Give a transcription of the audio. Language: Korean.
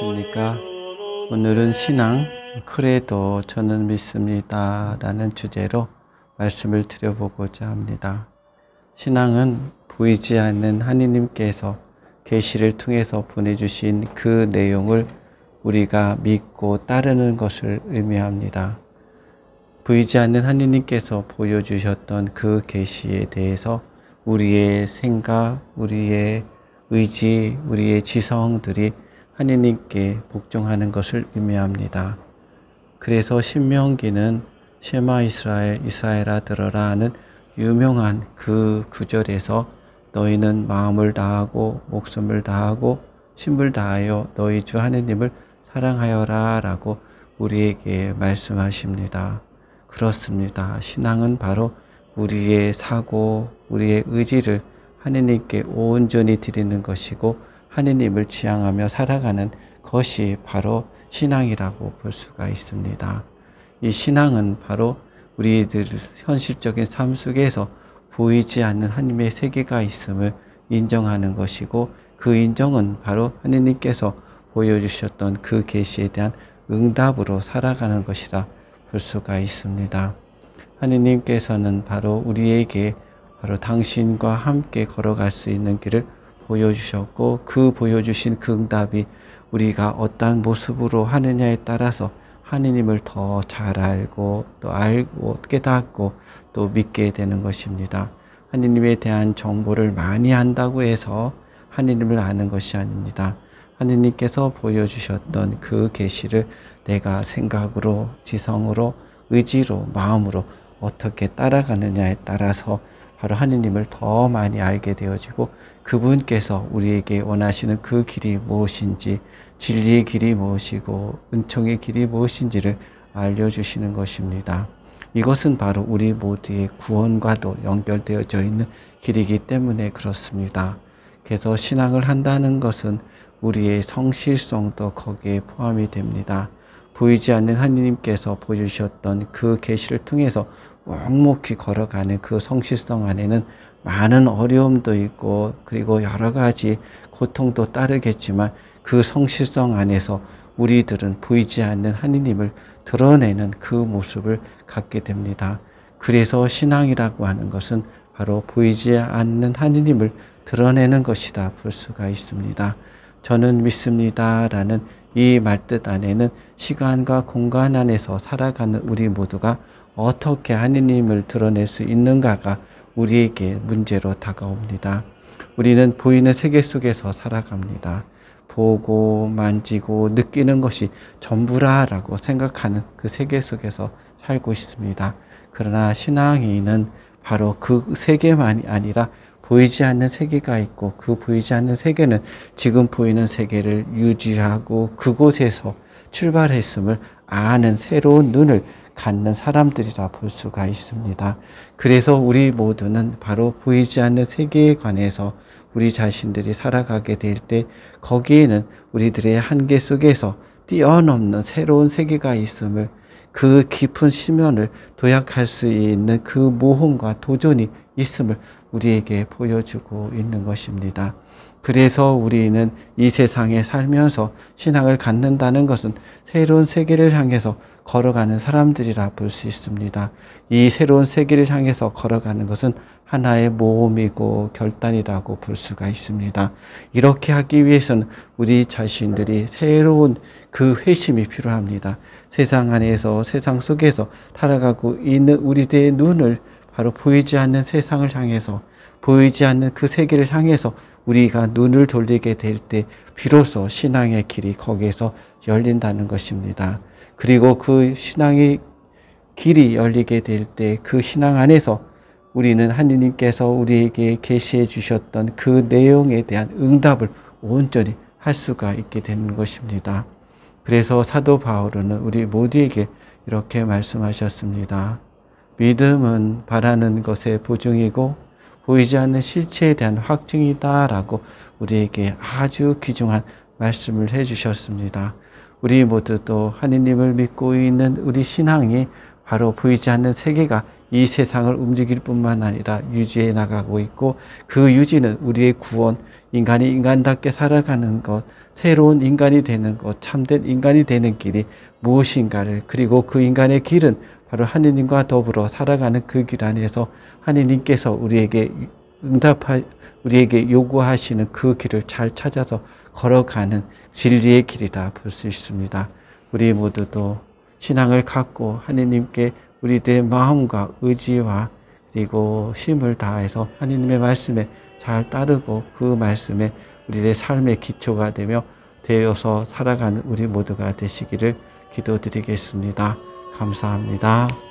안녕하십니까. 오늘은 신앙, 그래도 저는 믿습니다 라는 주제로 말씀을 드려보고자 합니다. 신앙은 보이지 않는 하느님께서 계시를 통해서 보내주신 그 내용을 우리가 믿고 따르는 것을 의미합니다. 보이지 않는 하느님께서 보여주셨던 그 계시에 대해서 우리의 생각, 우리의 의지, 우리의 지성들이 하느님께 복종하는 것을 의미합니다. 그래서 신명기는 쉐마 이스라엘, 이스라엘아 들어라 하는 유명한 그 구절에서 너희는 마음을 다하고 목숨을 다하고 힘을 다하여 너희 주 하느님을 사랑하여라 라고 우리에게 말씀하십니다. 그렇습니다. 신앙은 바로 우리의 사고, 우리의 의지를 하느님께 온전히 드리는 것이고 하느님을 지향하며 살아가는 것이 바로 신앙이라고 볼 수가 있습니다. 이 신앙은 바로 우리들 현실적인 삶 속에서 보이지 않는 하나님의 세계가 있음을 인정하는 것이고 그 인정은 바로 하느님께서 보여주셨던 그 계시에 대한 응답으로 살아가는 것이라 볼 수가 있습니다. 하느님께서는 바로 우리에게 바로 당신과 함께 걸어갈 수 있는 길을 보여주셨고 그 보여주신 그 응답이 우리가 어떠한 모습으로 하느냐에 따라서 하느님을 더 잘 알고 또 알고 깨닫고 또 믿게 되는 것입니다. 하느님에 대한 정보를 많이 안다고 해서 하느님을 아는 것이 아닙니다. 하느님께서 보여주셨던 그 계시를 내가 생각으로, 지성으로, 의지로, 마음으로 어떻게 따라가느냐에 따라서 바로 하느님을 더 많이 알게 되어지고 그분께서 우리에게 원하시는 그 길이 무엇인지, 진리의 길이 무엇이고 은총의 길이 무엇인지를 알려주시는 것입니다. 이것은 바로 우리 모두의 구원과도 연결되어져 있는 길이기 때문에 그렇습니다. 그래서 신앙을 한다는 것은 우리의 성실성도 거기에 포함이 됩니다. 보이지 않는 하느님께서 보여주셨던 그 계시를 통해서 묵묵히 걸어가는 그 성실성 안에는 많은 어려움도 있고 그리고 여러 가지 고통도 따르겠지만 그 성실성 안에서 우리들은 보이지 않는 하느님을 드러내는 그 모습을 갖게 됩니다. 그래서 신앙이라고 하는 것은 바로 보이지 않는 하느님을 드러내는 것이라 볼 수가 있습니다. 저는 믿습니다 라는 이 말뜻 안에는 시간과 공간 안에서 살아가는 우리 모두가 어떻게 하느님을 드러낼 수 있는가가 우리에게 문제로 다가옵니다. 우리는 보이는 세계 속에서 살아갑니다. 보고 만지고 느끼는 것이 전부라라고 생각하는 그 세계 속에서 살고 있습니다. 그러나 신앙인은 바로 그 세계만이 아니라 보이지 않는 세계가 있고 그 보이지 않는 세계는 지금 보이는 세계를 유지하고 그곳에서 출발했음을 아는 새로운 눈을 갖는 사람들이라 볼 수가 있습니다. 그래서 우리 모두는 바로 보이지 않는 세계에 관해서 우리 자신들이 살아가게 될 때 거기에는 우리들의 한계 속에서 뛰어넘는 새로운 세계가 있음을 그 깊은 심연을 도약할 수 있는 그 모험과 도전이 있음을 우리에게 보여주고 있는 것입니다. 그래서 우리는 이 세상에 살면서 신앙을 갖는다는 것은 새로운 세계를 향해서 걸어가는 사람들이라 볼 수 있습니다. 이 새로운 세계를 향해서 걸어가는 것은 하나의 모험이고 결단이라고 볼 수가 있습니다. 이렇게 하기 위해서는 우리 자신들이 새로운 그 회심이 필요합니다. 세상 안에서 세상 속에서 살아가고 있는 우리들의 눈을 바로 보이지 않는 세상을 향해서 보이지 않는 그 세계를 향해서 우리가 눈을 돌리게 될 때 비로소 신앙의 길이 거기에서 열린다는 것입니다. 그리고 그 신앙의 길이 열리게 될 때 그 신앙 안에서 우리는 하느님께서 우리에게 계시해 주셨던 그 내용에 대한 응답을 온전히 할 수가 있게 되는 것입니다. 그래서 사도 바울은 우리 모두에게 이렇게 말씀하셨습니다. 믿음은 바라는 것의 보증이고 보이지 않는 실체에 대한 확증이다 라고 우리에게 아주 귀중한 말씀을 해주셨습니다. 우리 모두도 하느님을 믿고 있는 우리 신앙이 바로 보이지 않는 세계가 이 세상을 움직일 뿐만 아니라 유지해 나가고 있고 그 유지는 우리의 구원, 인간이 인간답게 살아가는 것, 새로운 인간이 되는 것, 참된 인간이 되는 길이 무엇인가를, 그리고 그 인간의 길은 바로 하느님과 더불어 살아가는 그 길 안에서 하느님께서 우리에게 요구하시는 그 길을 잘 찾아서 걸어가는 진리의 길이다 볼 수 있습니다. 우리 모두도 신앙을 갖고 하느님께 우리들의 마음과 의지와 그리고 힘을 다해서 하느님의 말씀에 잘 따르고 그 말씀에 우리의 삶의 기초가 되어서 살아가는 우리 모두가 되시기를 기도드리겠습니다. 감사합니다.